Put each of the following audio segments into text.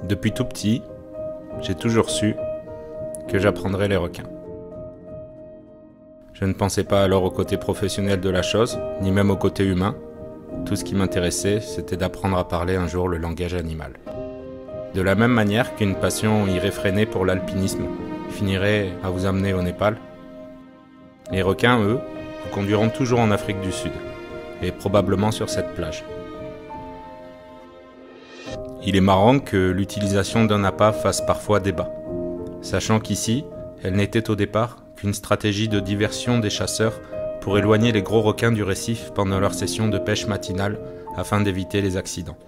Depuis tout petit, j'ai toujours su que j'apprendrais les requins. Je ne pensais pas alors au côté professionnel de la chose, ni même au côté humain. Tout ce qui m'intéressait, c'était d'apprendre à parler un jour le langage animal. De la même manière qu'une passion irréfrénée pour l'alpinisme finirait à vous amener au Népal, les requins, eux, vous conduiront toujours en Afrique du Sud, et probablement sur cette plage. Il est marrant que l'utilisation d'un appât fasse parfois débat, sachant qu'ici, elle n'était au départ qu'une stratégie de diversion des chasseurs pour éloigner les gros requins du récif pendant leur session de pêche matinale afin d'éviter les accidents.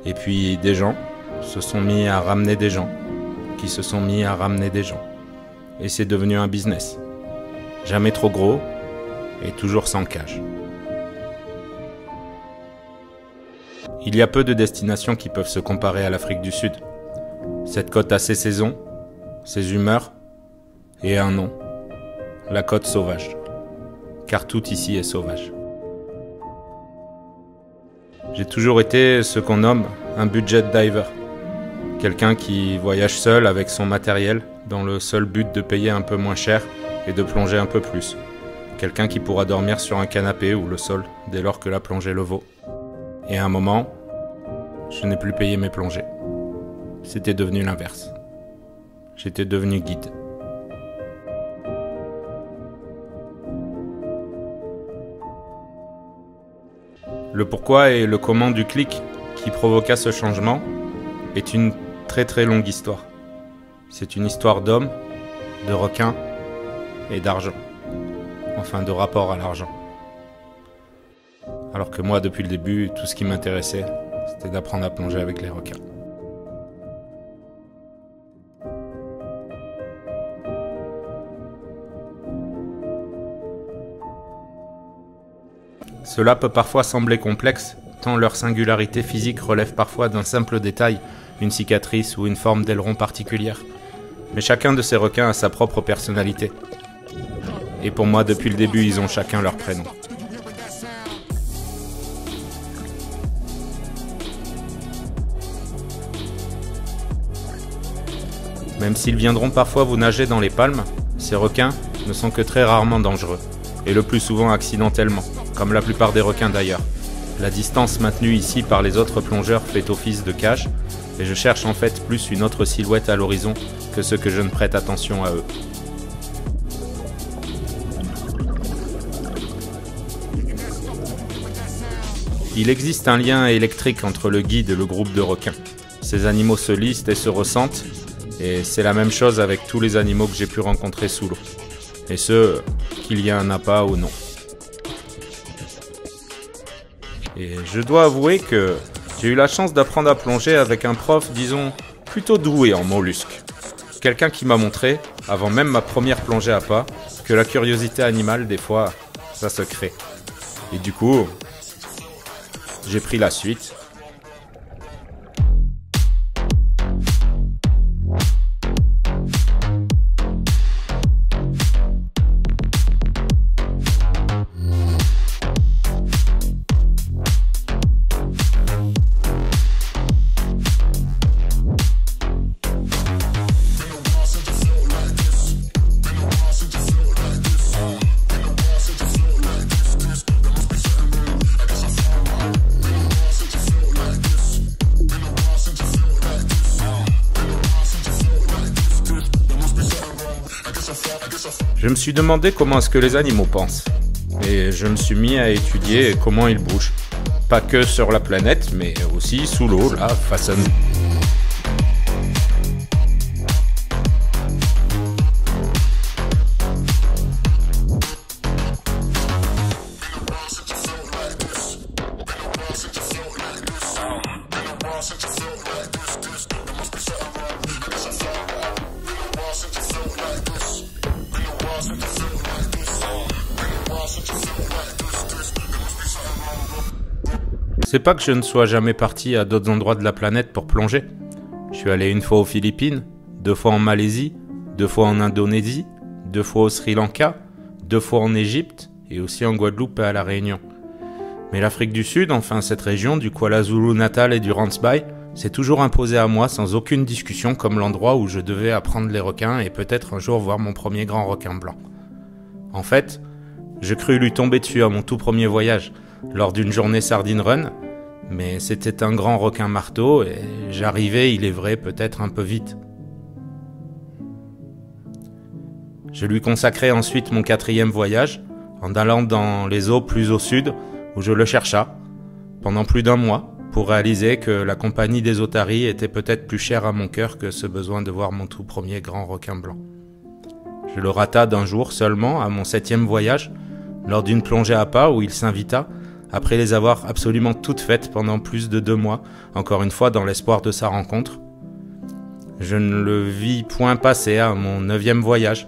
Et puis des gens se sont mis à ramener des gens, qui se sont mis à ramener des gens. Et c'est devenu un business. Jamais trop gros et toujours sans cage. Il y a peu de destinations qui peuvent se comparer à l'Afrique du Sud. Cette côte a ses saisons, ses humeurs et un nom, la côte sauvage. Car tout ici est sauvage. J'ai toujours été ce qu'on nomme un budget diver. Quelqu'un qui voyage seul avec son matériel dans le seul but de payer un peu moins cher et de plonger un peu plus. Quelqu'un qui pourra dormir sur un canapé ou le sol dès lors que la plongée le vaut. Et à un moment, je n'ai plus payé mes plongées. C'était devenu l'inverse. J'étais devenu guide. Le pourquoi et le comment du clic qui provoqua ce changement est une très très longue histoire. C'est une histoire d'hommes, de requins et d'argent. Enfin, de rapport à l'argent. Alors que moi, depuis le début, tout ce qui m'intéressait, c'était d'apprendre à plonger avec les requins. Cela peut parfois sembler complexe, tant leur singularité physique relève parfois d'un simple détail, une cicatrice ou une forme d'aileron particulière. Mais chacun de ces requins a sa propre personnalité. Et pour moi, depuis le début, ils ont chacun leur prénom. Même s'ils viendront parfois vous nager dans les palmes, ces requins ne sont que très rarement dangereux, et le plus souvent accidentellement, comme la plupart des requins d'ailleurs. La distance maintenue ici par les autres plongeurs fait office de cage, et je cherche en fait plus une autre silhouette à l'horizon que ceux que je ne prête attention à eux. Il existe un lien électrique entre le guide et le groupe de requins. Ces animaux se lisent et se ressentent, et c'est la même chose avec tous les animaux que j'ai pu rencontrer sous l'eau. Et ce, qu'il y ait un appât ou non. Et je dois avouer que j'ai eu la chance d'apprendre à plonger avec un prof, disons, plutôt doué en mollusques. Quelqu'un qui m'a montré, avant même ma première plongée à pas, que la curiosité animale, des fois, ça se crée. Et du coup, j'ai pris la suite. Je me suis demandé comment est-ce que les animaux pensent. Et je me suis mis à étudier comment ils bougent. Pas que sur la planète, mais aussi sous l'eau, là, face à nous. C'est pas que je ne sois jamais parti à d'autres endroits de la planète pour plonger. Je suis allé une fois aux Philippines, 2 fois en Malaisie, 2 fois en Indonésie, 2 fois au Sri Lanka, 2 fois en Égypte et aussi en Guadeloupe et à La Réunion. Mais l'Afrique du Sud, enfin cette région du KwaZulu-Natal et du Rance Bay, s'est toujours imposé à moi sans aucune discussion comme l'endroit où je devais apprendre les requins et peut-être un jour voir mon premier grand requin blanc. En fait, je crus lui tomber dessus à mon tout premier voyage, lors d'une journée sardine run, mais c'était un grand requin marteau et j'arrivais, il est vrai, peut-être un peu vite. Je lui consacrai ensuite mon 4e voyage, en allant dans les eaux plus au sud, où je le chercha, pendant plus d'1 mois, pour réaliser que la compagnie des otaries était peut-être plus chère à mon cœur que ce besoin de voir mon tout premier grand requin blanc. Je le rata d'un jour seulement à mon 7e voyage, lors d'une plongée à pas où il s'invita, après les avoir absolument toutes faites pendant plus de 2 mois, encore une fois dans l'espoir de sa rencontre. Je ne le vis point passer à mon 9e voyage,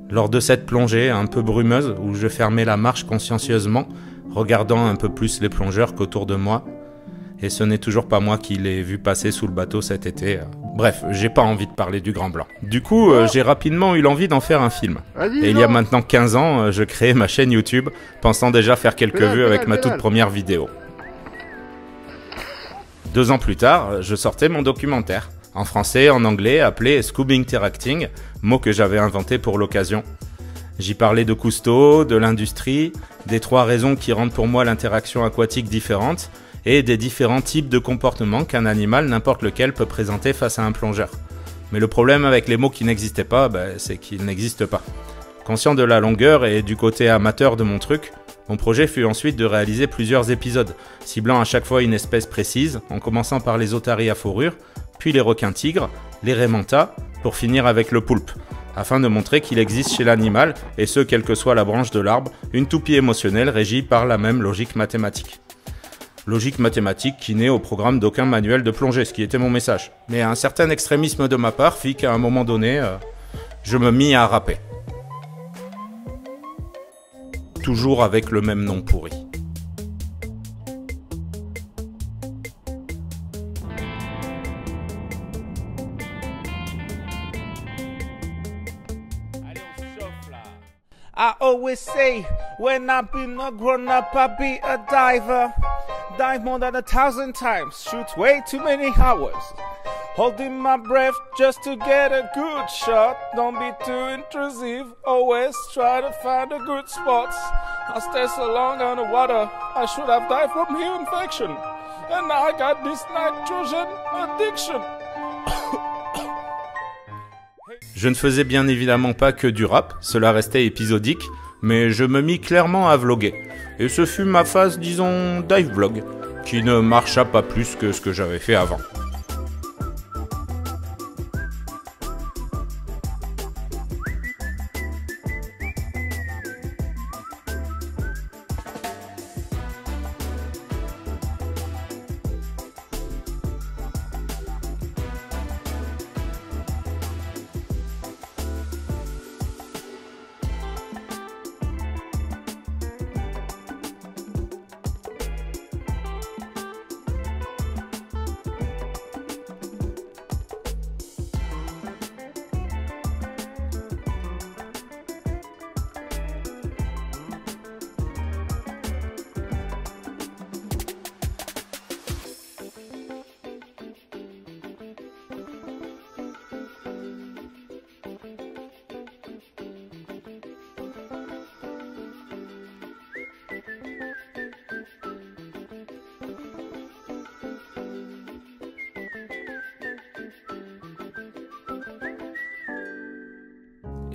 lors de cette plongée un peu brumeuse où je fermais la marche consciencieusement, regardant un peu plus les plongeurs qu'autour de moi, et ce n'est toujours pas moi qui l'ai vu passer sous le bateau cet été. Bref, j'ai pas envie de parler du Grand Blanc. Du coup, j'ai rapidement eu l'envie d'en faire un film. Et il y a maintenant 15 ans, je créais ma chaîne YouTube, pensant déjà faire quelques vues avec ma toute première vidéo. 2 ans plus tard, je sortais mon documentaire, en français et en anglais, appelé Scuba Interacting, mot que j'avais inventé pour l'occasion. J'y parlais de Cousteau, de l'industrie, des 3 raisons qui rendent pour moi l'interaction aquatique différente, et des différents types de comportements qu'un animal, n'importe lequel, peut présenter face à un plongeur. Mais le problème avec les mots qui n'existent pas, c'est qu'ils n'existent pas. Conscient de la longueur et du côté amateur de mon truc, mon projet fut ensuite de réaliser plusieurs épisodes, ciblant à chaque fois une espèce précise, en commençant par les otaries à fourrure, puis les requins-tigres, les raies manta, pour finir avec le poulpe, afin de montrer qu'il existe chez l'animal, et ce quelle que soit la branche de l'arbre, une toupie émotionnelle régie par la même logique mathématique. Logique mathématique qui n'est au programme d'aucun manuel de plongée, ce qui était mon message. Mais un certain extrémisme de ma part fit qu'à un moment donné, je me mis à rapper. Toujours avec le même nom pourri. I always say, when I've been a grown-up, I'll be a diver. Dive more than 1,000 times, shoot way too many hours. Holding my breath just to get a good shot. Don't be too intrusive, always try to find a good spot. I stay so long underwater, I should have died from ear infection. And now I got this nitrogen addiction. Je ne faisais bien évidemment pas que du rap, cela restait épisodique, mais je me mis clairement à vloguer. Et ce fut ma phase, disons, dive vlog, qui ne marcha pas plus que ce que j'avais fait avant.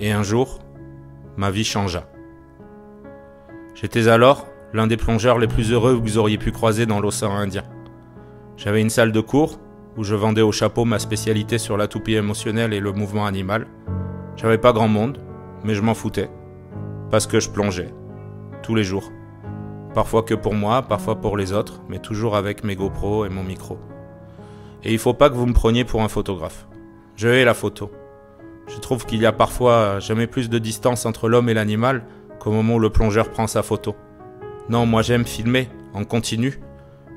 Et un jour, ma vie changea. J'étais alors l'un des plongeurs les plus heureux que vous auriez pu croiser dans l'océan Indien. J'avais une salle de cours où je vendais au chapeau ma spécialité sur la toupie émotionnelle et le mouvement animal. J'avais pas grand monde, mais je m'en foutais. Parce que je plongeais, tous les jours. Parfois que pour moi, parfois pour les autres, mais toujours avec mes GoPro et mon micro. Et il faut pas que vous me preniez pour un photographe. Je hais la photo. Je trouve qu'il y a parfois jamais plus de distance entre l'homme et l'animal qu'au moment où le plongeur prend sa photo. Non, moi j'aime filmer, en continu.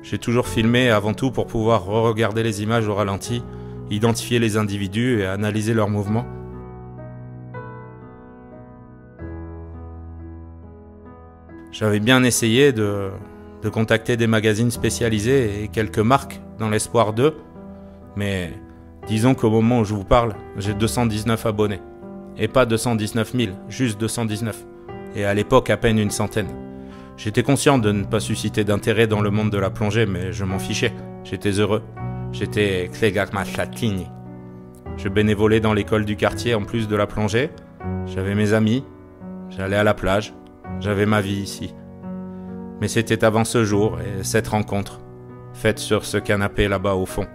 J'ai toujours filmé avant tout pour pouvoir re-regarder les images au ralenti, identifier les individus et analyser leurs mouvements. J'avais bien essayé de contacter des magazines spécialisés et quelques marques dans l'espoir d'eux, Mais disons qu'au moment où je vous parle, j'ai 219 abonnés. Et pas 219 000, juste 219. Et à l'époque, à peine une centaine. J'étais conscient de ne pas susciter d'intérêt dans le monde de la plongée, mais je m'en fichais. J'étais heureux. J'étais Klegak-Machatini. Je bénévolais dans l'école du quartier en plus de la plongée. J'avais mes amis. J'allais à la plage. J'avais ma vie ici. Mais c'était avant ce jour et cette rencontre, faite sur ce canapé là-bas au fond.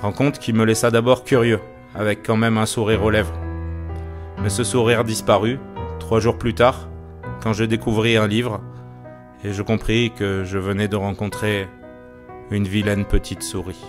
Rencontre qui me laissa d'abord curieux, avec quand même un sourire aux lèvres. Mais ce sourire disparut, 3 jours plus tard, quand je découvris un livre, et je compris que je venais de rencontrer une vilaine petite souris.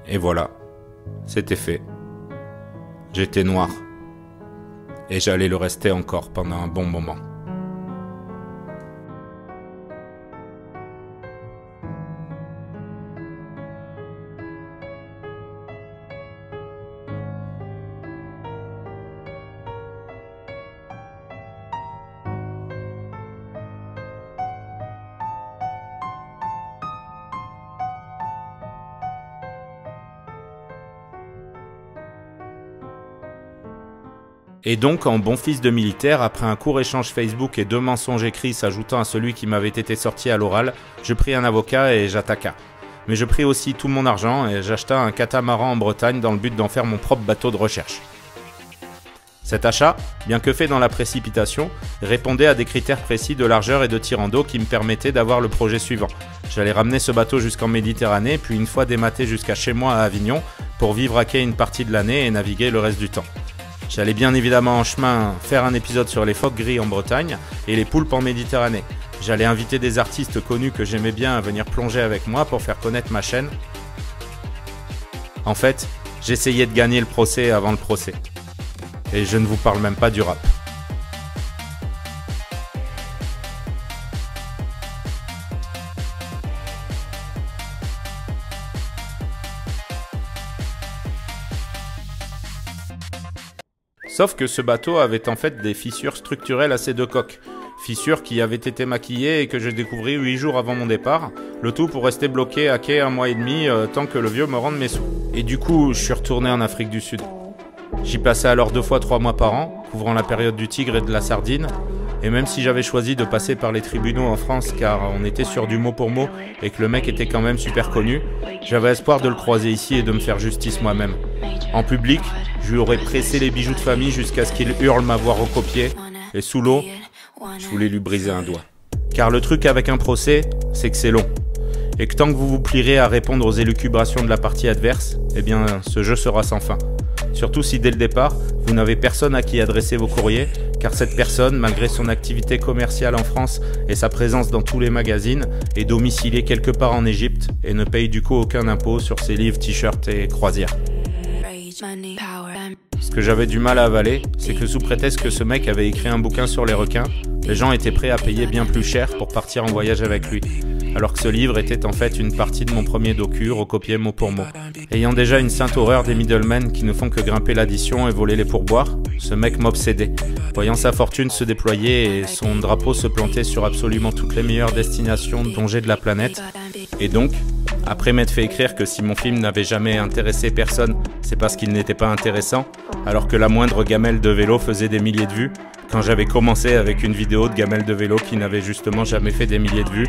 Et voilà, c'était fait. J'étais noir. Et j'allais le rester encore pendant un bon moment. Et donc, en bon fils de militaire, après un court échange Facebook et 2 mensonges écrits s'ajoutant à celui qui m'avait été sorti à l'oral, je pris un avocat et j'attaqua. Mais je pris aussi tout mon argent et j'acheta un catamaran en Bretagne dans le but d'en faire mon propre bateau de recherche. Cet achat, bien que fait dans la précipitation, répondait à des critères précis de largeur et de tirant d'eau qui me permettaient d'avoir le projet suivant. J'allais ramener ce bateau jusqu'en Méditerranée, puis une fois dématé jusqu'à chez moi à Avignon, pour vivre à quai une partie de l'année et naviguer le reste du temps. J'allais bien évidemment en chemin faire un épisode sur les phoques gris en Bretagne et les poulpes en Méditerranée. J'allais inviter des artistes connus que j'aimais bien à venir plonger avec moi pour faire connaître ma chaîne. En fait, j'essayais de gagner le procès avant le procès. Et je ne vous parle même pas du rap. Sauf que ce bateau avait en fait des fissures structurelles à ses 2 coques. Fissures qui avaient été maquillées et que je découvris 8 jours avant mon départ. Le tout pour rester bloqué à quai 1 mois et demi, tant que le vieux me rende mes sous. Et du coup, je suis retourné en Afrique du Sud. J'y passais alors 2 fois 3 mois par an, couvrant la période du tigre et de la sardine. Et même si j'avais choisi de passer par les tribunaux en France car on était sur du mot pour mot et que le mec était quand même super connu, j'avais espoir de le croiser ici et de me faire justice moi-même. En public, je lui aurais pressé les bijoux de famille jusqu'à ce qu'il hurle m'avoir recopié. Et sous l'eau, je voulais lui briser un doigt. Car le truc avec un procès, c'est que c'est long. Et que tant que vous vous plierez à répondre aux élucubrations de la partie adverse, eh bien ce jeu sera sans fin. Surtout si dès le départ, vous n'avez personne à qui adresser vos courriers, car cette personne, malgré son activité commerciale en France et sa présence dans tous les magazines, est domiciliée quelque part en Égypte et ne paye du coup aucun impôt sur ses livres, t-shirts et croisières. Ce que j'avais du mal à avaler, c'est que sous prétexte que ce mec avait écrit un bouquin sur les requins, les gens étaient prêts à payer bien plus cher pour partir en voyage avec lui. Alors que ce livre était en fait une partie de mon premier docu, recopié mot pour mot. Ayant déjà une sainte horreur des middlemen qui ne font que grimper l'addition et voler les pourboires, ce mec m'obsédait. Voyant sa fortune se déployer et son drapeau se planter sur absolument toutes les meilleures destinations plongées de la planète. Et donc, Après m'être fait écrire que si mon film n'avait jamais intéressé personne, c'est parce qu'il n'était pas intéressant, alors que la moindre gamelle de vélo faisait des milliers de vues, quand j'avais commencé avec une vidéo de gamelle de vélo qui n'avait justement jamais fait des milliers de vues,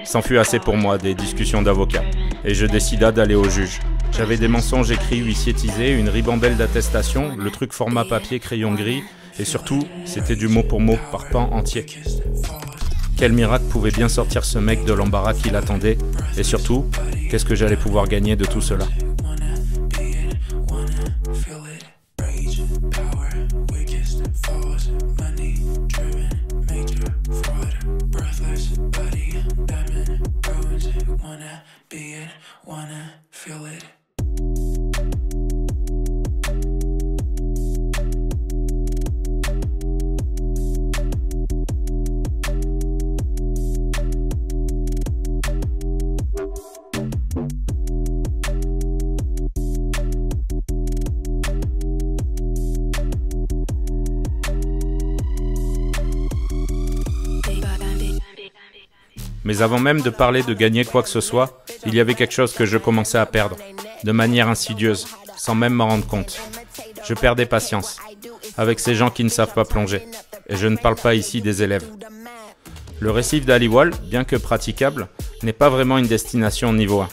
c'en fut assez pour moi des discussions d'avocats, et je décida d'aller au juge. J'avais des mensonges écrits huissiétisés, une ribambelle d'attestation, le truc format papier crayon gris, et surtout, c'était du mot pour mot, par pan entier. Quel miracle pouvait bien sortir ce mec de l'embarras qui l'attendait, et surtout, qu'est-ce que j'allais pouvoir gagner de tout cela? Mais avant même de parler de gagner quoi que ce soit, il y avait quelque chose que je commençais à perdre, de manière insidieuse, sans même m'en rendre compte. Je perdais patience, avec ces gens qui ne savent pas plonger, et je ne parle pas ici des élèves. Le récif d'Aliwal, bien que praticable, n'est pas vraiment une destination niveau 1.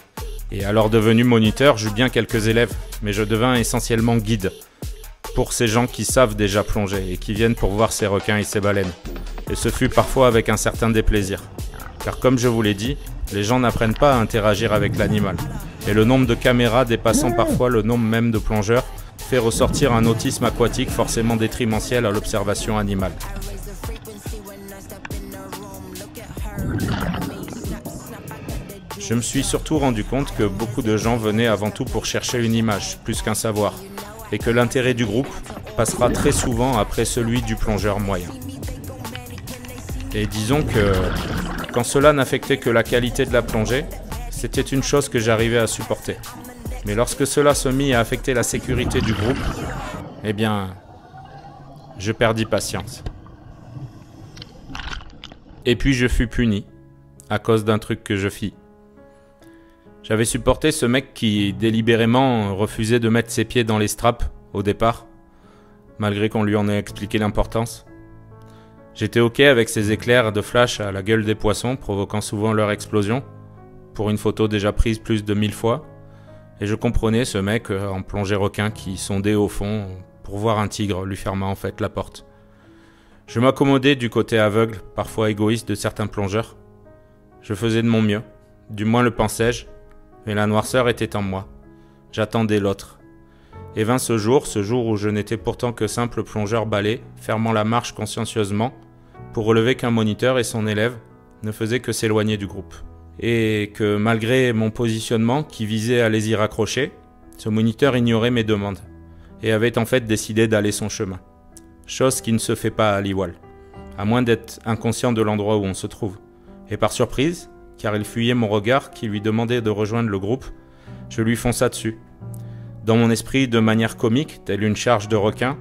Et alors devenu moniteur, j'eus bien quelques élèves, mais je devins essentiellement guide, pour ces gens qui savent déjà plonger et qui viennent pour voir ces requins et ces baleines. Et ce fut parfois avec un certain déplaisir. Car comme je vous l'ai dit, les gens n'apprennent pas à interagir avec l'animal. Et le nombre de caméras dépassant parfois le nombre même de plongeurs fait ressortir un autisme aquatique forcément détrimentiel à l'observation animale. Je me suis surtout rendu compte que beaucoup de gens venaient avant tout pour chercher une image, plus qu'un savoir, et que l'intérêt du groupe passera très souvent après celui du plongeur moyen. Et disons que quand cela n'affectait que la qualité de la plongée, c'était une chose que j'arrivais à supporter. Mais lorsque cela se mit à affecter la sécurité du groupe, eh bien, je perdis patience. Et puis je fus puni, à cause d'un truc que je fis. J'avais supporté ce mec qui, délibérément, refusait de mettre ses pieds dans les straps, au départ, malgré qu'on lui en ait expliqué l'importance. J'étais ok avec ces éclairs de flash à la gueule des poissons, provoquant souvent leur explosion, pour une photo déjà prise plus de 1000 fois, et je comprenais ce mec en plongée requin qui sondait au fond pour voir un tigre lui fermant en fait la porte. Je m'accommodais du côté aveugle, parfois égoïste de certains plongeurs. Je faisais de mon mieux, du moins le pensais-je, mais la noirceur était en moi. J'attendais l'autre. Et vint ce jour où je n'étais pourtant que simple plongeur balai, fermant la marche consciencieusement, pour relever qu'un moniteur et son élève ne faisaient que s'éloigner du groupe. Et que malgré mon positionnement qui visait à les y raccrocher, ce moniteur ignorait mes demandes, et avait en fait décidé d'aller son chemin. Chose qui ne se fait pas à Aliwal, à moins d'être inconscient de l'endroit où on se trouve. Et par surprise, car il fuyait mon regard qui lui demandait de rejoindre le groupe, je lui fonça dessus. Dans mon esprit, de manière comique, telle une charge de requin,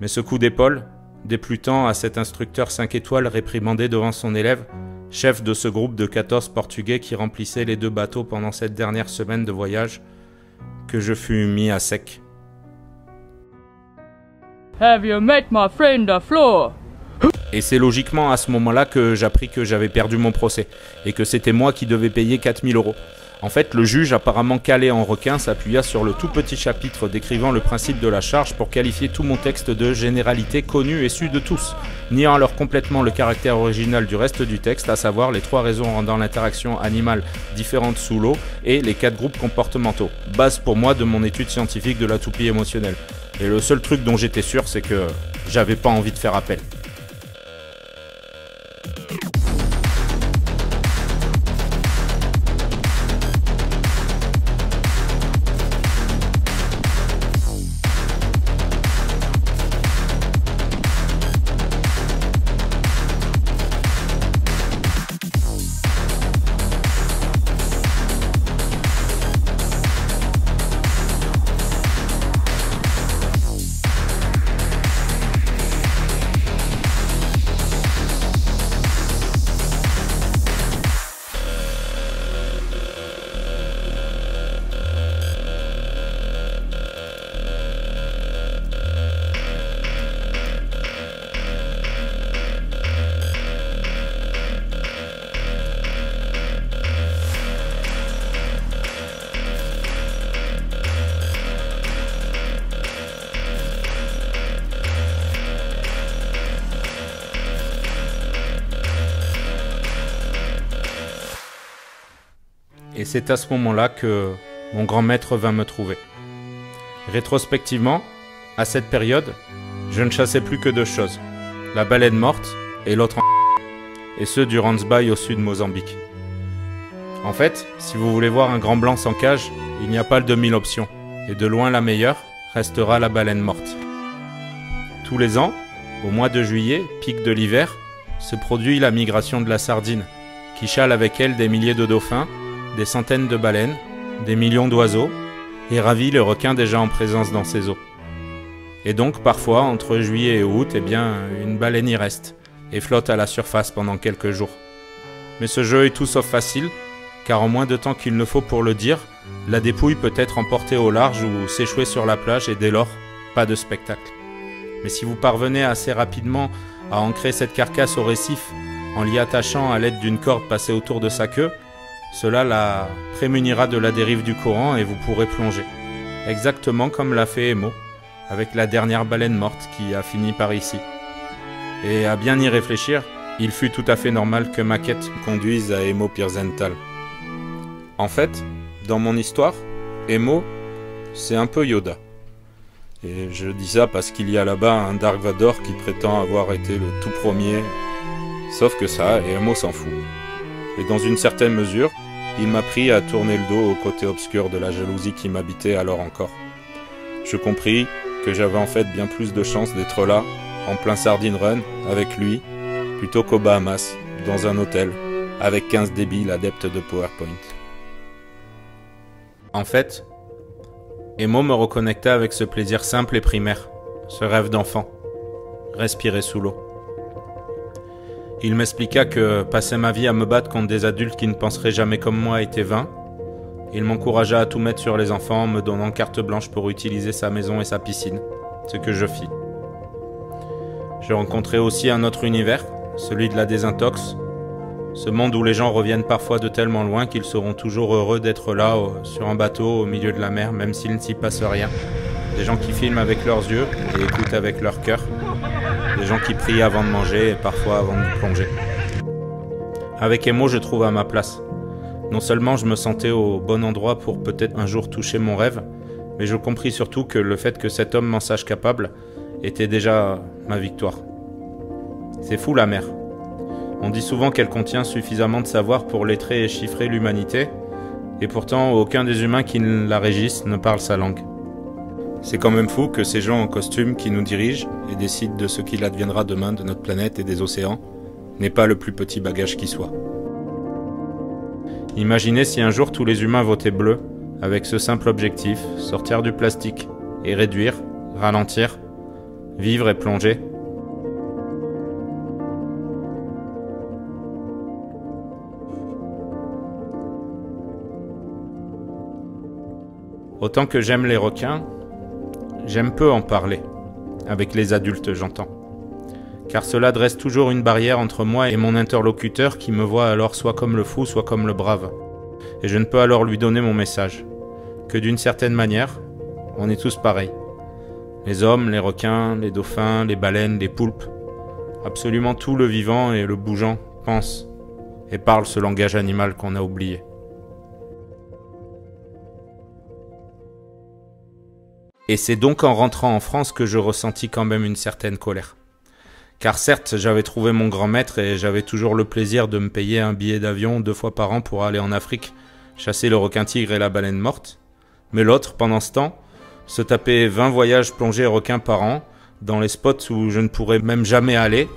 mais ce coup d'épaule, déplutant à cet instructeur 5 étoiles réprimandé devant son élève, chef de ce groupe de 14 Portugais qui remplissaient les 2 bateaux pendant cette dernière semaine de voyage, que je fus mis à sec. Have you met my friend the floor? Et c'est logiquement à ce moment-là que j'appris que j'avais perdu mon procès, et que c'était moi qui devais payer 4000 €. En fait, le juge, apparemment calé en requin, s'appuya sur le tout petit chapitre décrivant le principe de la charge pour qualifier tout mon texte de généralité connue et su de tous, niant alors complètement le caractère original du reste du texte, à savoir les 3 raisons rendant l'interaction animale différente sous l'eau et les 4 groupes comportementaux, base pour moi de mon étude scientifique de la toupie émotionnelle. Et le seul truc dont j'étais sûr, c'est que j'avais pas envie de faire appel. et c'est à ce moment-là que mon grand maître vint me trouver. Rétrospectivement, à cette période, je ne chassais plus que 2 choses, la baleine morte et l'autre et ceux du Ransby au sud de Mozambique. En fait, si vous voulez voir un grand blanc sans cage, il n'y a pas de 1000 options, et de loin la meilleure restera la baleine morte. Tous les ans, au mois de juillet, pic de l'hiver, se produit la migration de la sardine, qui chale avec elle des milliers de dauphins, des centaines de baleines, des millions d'oiseaux, et ravit le requin déjà en présence dans ses eaux. Et donc parfois, entre juillet et août, eh bien, une baleine y reste, et flotte à la surface pendant quelques jours. Mais ce jeu est tout sauf facile, car en moins de temps qu'il ne faut pour le dire, la dépouille peut être emportée au large ou s'échouer sur la plage et dès lors, pas de spectacle. Mais si vous parvenez assez rapidement à ancrer cette carcasse au récif en l'y attachant à l'aide d'une corde passée autour de sa queue, cela la prémunira de la dérive du courant et vous pourrez plonger. Exactement comme l'a fait Emo, avec la dernière baleine morte qui a fini par ici. Et à bien y réfléchir, il fut tout à fait normal que ma quête me conduise à Emo Pirzental. En fait, dans mon histoire, Emo, c'est un peu Yoda. Et je dis ça parce qu'il y a là-bas un Dark Vador qui prétend avoir été le tout premier. Sauf que ça, et Emo s'en fout. Et dans une certaine mesure, il m'a pris à tourner le dos au côté obscur de la jalousie qui m'habitait alors encore. Je compris que j'avais en fait bien plus de chances d'être là, en plein Sardine Run, avec lui, plutôt qu'aux Bahamas, dans un hôtel, avec 15 débiles adeptes de PowerPoint. En fait, Emo me reconnecta avec ce plaisir simple et primaire, ce rêve d'enfant, respirer sous l'eau. Il m'expliqua que passer ma vie à me battre contre des adultes qui ne penseraient jamais comme moi était vain. Il m'encouragea à tout mettre sur les enfants en me donnant carte blanche pour utiliser sa maison et sa piscine, ce que je fis. Je rencontrai aussi un autre univers, celui de la désintox, ce monde où les gens reviennent parfois de tellement loin qu'ils seront toujours heureux d'être là, sur un bateau, au milieu de la mer, même s'il ne s'y passe rien. Des gens qui filment avec leurs yeux et écoutent avec leur cœur. Des gens qui prient avant de manger et parfois avant de plonger. Avec Emo, je trouve à ma place. Non seulement je me sentais au bon endroit pour peut-être un jour toucher mon rêve, mais je compris surtout que le fait que cet homme m'en sache capable était déjà ma victoire. C'est fou la mer. On dit souvent qu'elle contient suffisamment de savoir pour lettrer et chiffrer l'humanité, et pourtant aucun des humains qui la régissent ne parle sa langue. C'est quand même fou que ces gens en costume qui nous dirigent et décident de ce qu'il adviendra demain de notre planète et des océans n'aient pas le plus petit bagage qui soit. Imaginez si un jour tous les humains votaient bleu, avec ce simple objectif, sortir du plastique et réduire, ralentir, vivre et plonger. Autant que j'aime les requins, j'aime peu en parler, avec les adultes j'entends, car cela dresse toujours une barrière entre moi et mon interlocuteur qui me voit alors soit comme le fou, soit comme le brave, et je ne peux alors lui donner mon message, que d'une certaine manière, on est tous pareils. Les hommes, les requins, les dauphins, les baleines, les poulpes, absolument tout le vivant et le bougeant pense et parle ce langage animal qu'on a oublié. Et c'est donc en rentrant en France que je ressentis quand même une certaine colère. Car certes, j'avais trouvé mon grand maître et j'avais toujours le plaisir de me payer un billet d'avion 2 fois par an pour aller en Afrique, chasser le requin-tigre et la baleine morte. Mais l'autre, pendant ce temps, se tapait 20 voyages plongés requins par an, dans les spots où je ne pourrais même jamais aller,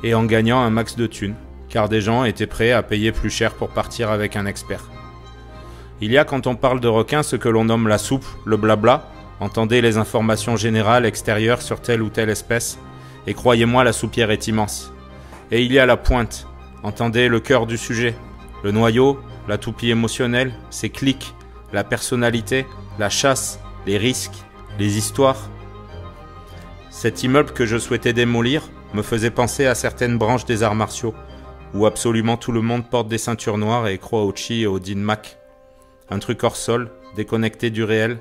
et en gagnant un max de thunes, car des gens étaient prêts à payer plus cher pour partir avec un expert. Il y a quand on parle de requins ce que l'on nomme la soupe, le blabla, entendez les informations générales extérieures sur telle ou telle espèce, et croyez-moi la soupière est immense. Et il y a la pointe, entendez le cœur du sujet, le noyau, la toupie émotionnelle, ses clics, la personnalité, la chasse, les risques, les histoires. Cet immeuble que je souhaitais démolir me faisait penser à certaines branches des arts martiaux, où absolument tout le monde porte des ceintures noires et croit au chi et au Din Mac. Un truc hors sol, déconnecté du réel.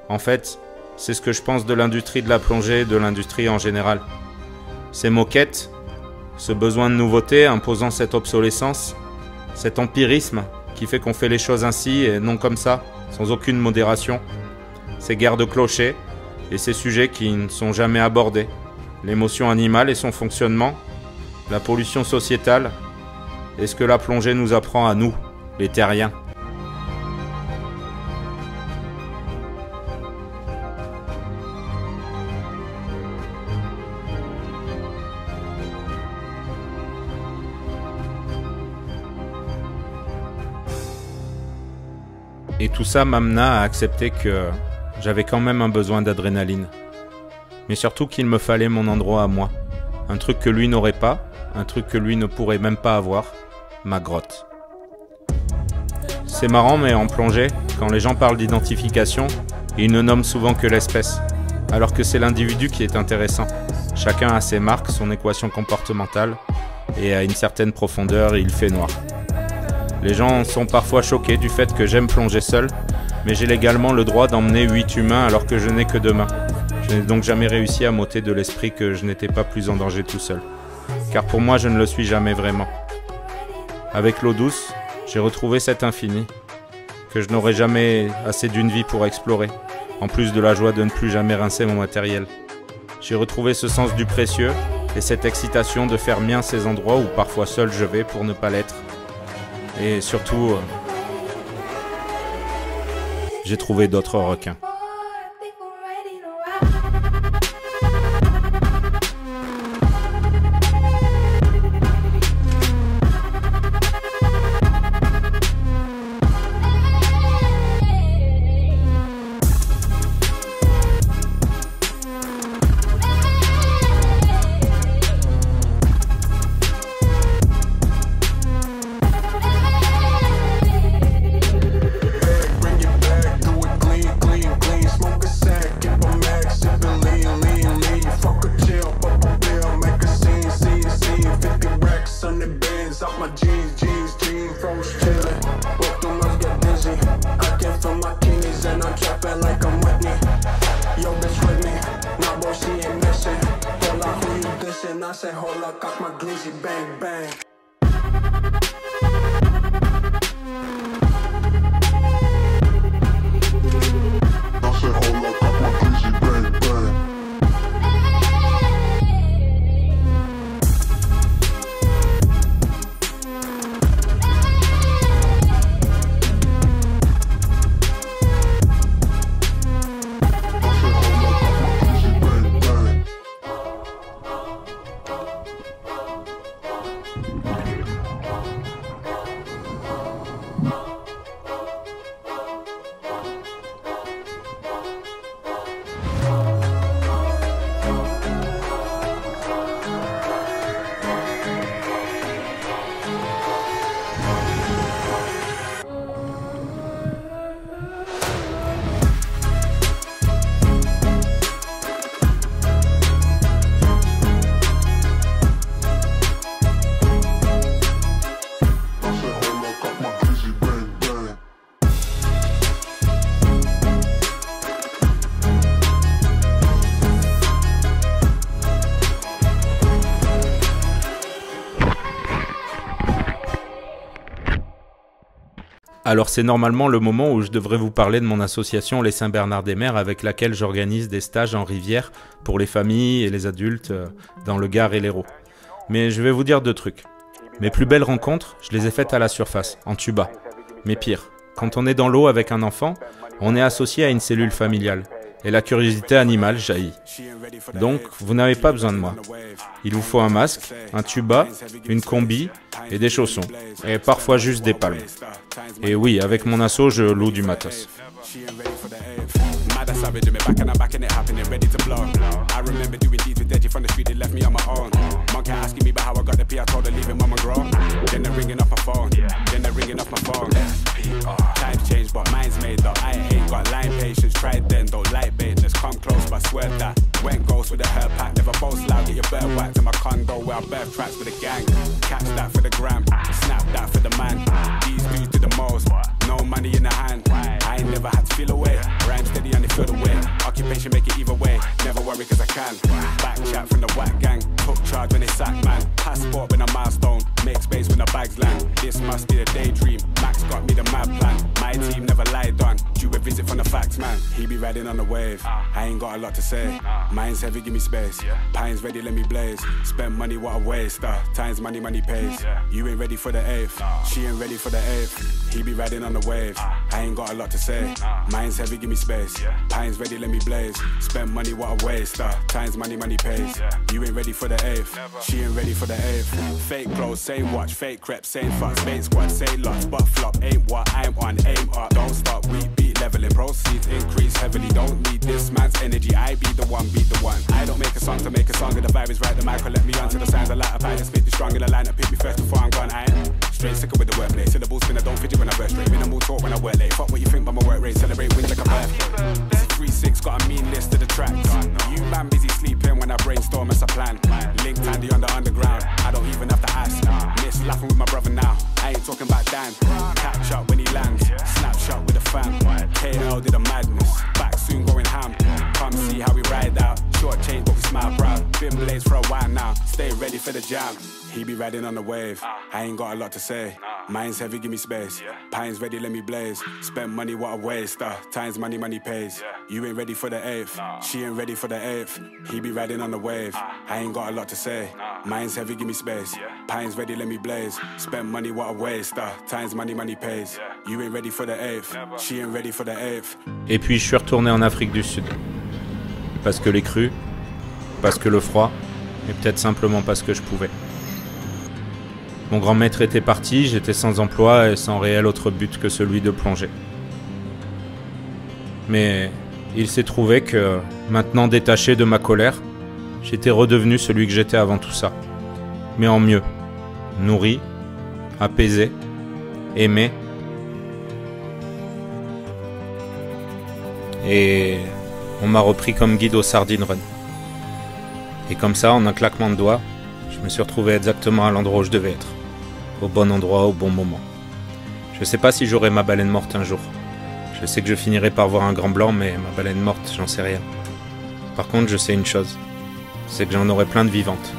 En fait, c'est ce que je pense de l'industrie de la plongée et de l'industrie en général. Ces moquettes, ce besoin de nouveauté imposant cette obsolescence, cet empirisme qui fait qu'on fait les choses ainsi et non comme ça, sans aucune modération. Ces guerres de clochers et ces sujets qui ne sont jamais abordés. L'émotion animale et son fonctionnement, la pollution sociétale, et ce que la plongée nous apprend à nous, les terriens. Et tout ça m'amena à accepter que j'avais quand même un besoin d'adrénaline. Mais surtout qu'il me fallait mon endroit à moi. Un truc que lui n'aurait pas, un truc que lui ne pourrait même pas avoir, ma grotte. C'est marrant, mais en plongée, quand les gens parlent d'identification, ils ne nomment souvent que l'espèce, alors que c'est l'individu qui est intéressant. Chacun a ses marques, son équation comportementale, et à une certaine profondeur, il fait noir. Les gens sont parfois choqués du fait que j'aime plonger seul, mais j'ai légalement le droit d'emmener 8 humains alors que je n'ai que 2 mains. Je n'ai donc jamais réussi à m'ôter de l'esprit que je n'étais pas plus en danger tout seul. Car pour moi, je ne le suis jamais vraiment. Avec l'eau douce, j'ai retrouvé cet infini, que je n'aurai jamais assez d'une vie pour explorer, en plus de la joie de ne plus jamais rincer mon matériel. J'ai retrouvé ce sens du précieux et cette excitation de faire mien ces endroits où parfois seul je vais pour ne pas l'être. Et surtout, j'ai trouvé d'autres requins. I said, hold up, got my glizzy, bang, bang. Alors c'est normalement le moment où je devrais vous parler de mon association Les Saint-Bernard-des-Mers avec laquelle j'organise des stages en rivière pour les familles et les adultes dans le Gard et l'Hérault. Mais je vais vous dire 2 trucs. Mes plus belles rencontres, je les ai faites à la surface, en tuba. Mais pire, quand on est dans l'eau avec un enfant, on est associé à une cellule familiale. Et la curiosité animale jaillit. Donc, vous n'avez pas besoin de moi. Il vous faut un masque, un tuba, une combi et des chaussons. Et parfois juste des palmes. Et oui, avec mon asso, je loue du matos. Savage in me back and I'm back in it happening, ready to blow. I remember doing deeds with Deji from the street, they left me on my own. Monkey asking me about how I got the P, I told her leave it mama grow. Then they're ringing off my phone, then they're ringing off my phone. Times changed but mine's made up, I ain't got line patience. Tried then, don't like baitness, come close but swear that went ghost with a hair pack, never boast loud, get your bird whacked in my condo where I birth tracks with a gang. Catch that for the gram, snap that for the man. These dudes do the most, no money in the hand. I ain't never had to feel away, rhyme steady and they feel the way. Occupation make it either way, never worry cause I can. Back chat from the whack gang, took charge when they sack man. Passport when a milestone, make space when the bags land. This must be a daydream, Max got me the mad plan. My team never lied on, due a visit from the facts man. He be riding on the wave, I ain't got a lot to say. Mine's heavy, give me space, Pines ready, let me blaze. Spend money, what a waste, times money, money pays. You ain't ready for the 8th, she ain't ready for the 8th. He be riding on the wave, I ain't got a lot to say. Mine's heavy, give me space, Pines ready, let me blaze. Spend money, what a waste, times money, money pays. You ain't ready for the 8th, she ain't ready for the 8th. Fake clothes, same watch, fake crepe, same fucks, fake squad, same lots, but flop, ain't what I'm on, aim up. Don't stop, we beat leveling, proceeds increase heavily. Don't need this man's energy, I be the one, beat the one. I don't make a song to make a song, and the vibe is right, the mic will let me onto the sounds. I light a pint and spit the strong in the line, pick me first before I'm gone. I ain't straight sicker with the wordplay, syllable spin, I don't fidget when I burst straight. Minimal talk when I work late, fuck what you think by my work rate, celebrate wins like a birthday. This is 3-6, got a mean list of the tracks. You man busy sleeping when I brainstorm as a plan. Linked handy on the underground, I don't even have to ask. Miss laughing with my brother now, I ain't talking about Dan. Catch up when he lands, snapshot with a fan. KL did a madness, back soon going ham. Come see how we ride out, short change but we smile proud. Been blazed for a while now, stay ready for the jam. He be riding on the wave, I ain't got a lot to say. Mine's heavy, give me space, Pines ready, let me blaze. Spend money, what a waste, times money, money pays. You ain't ready for the 8th, she ain't ready for the 8th. He be riding on the wave, I ain't got a lot to say. Mine's heavy, give me space, Pines ready, let me blaze. Spend money, what a waste, times money, money pays. You ain't ready for the 8th, she ain't ready for the 8th. Et puis je suis retourné en Afrique du Sud. Parce que les crues, parce que le froid, et peut-être simplement parce que je pouvais. Mon grand maître était parti, j'étais sans emploi et sans réel autre but que celui de plonger. Mais il s'est trouvé que, maintenant détaché de ma colère, j'étais redevenu celui que j'étais avant tout ça. Mais en mieux, nourri, apaisé, aimé. Et on m'a repris comme guide au Sardine Run. Et comme ça, en un claquement de doigts, je me suis retrouvé exactement à l'endroit où je devais être. Au bon endroit, au bon moment. Je sais pas si j'aurai ma baleine morte un jour. Je sais que je finirai par voir un grand blanc, mais ma baleine morte, j'en sais rien. Par contre, je sais une chose, c'est que j'en aurai plein de vivantes.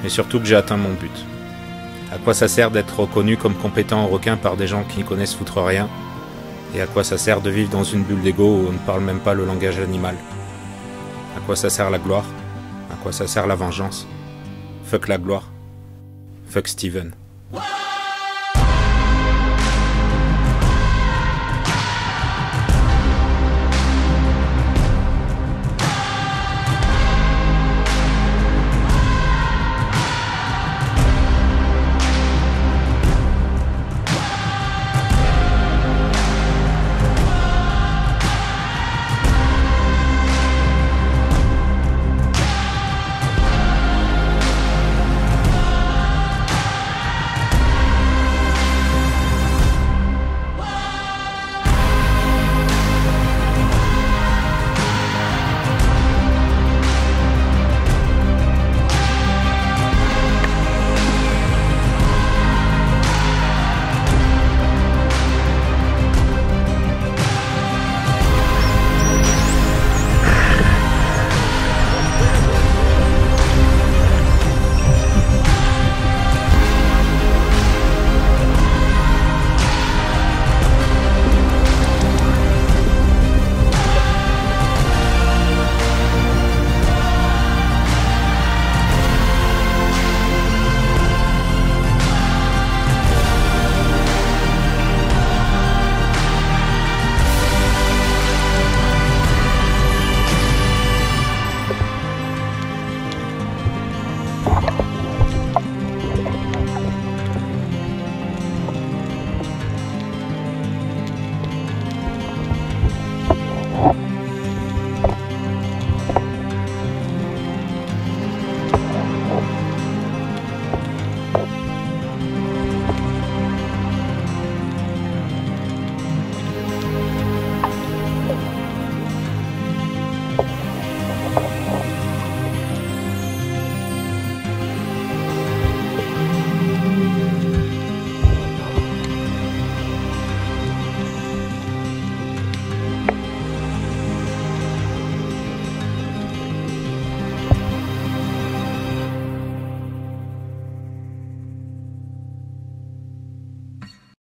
Et surtout que j'ai atteint mon but. À quoi ça sert d'être reconnu comme compétent en requin par des gens qui ne connaissent foutre rien? Et à quoi ça sert de vivre dans une bulle d'ego où on ne parle même pas le langage animal? À quoi ça sert la gloire? À quoi ça sert la vengeance? Fuck la gloire. Fuck Steven.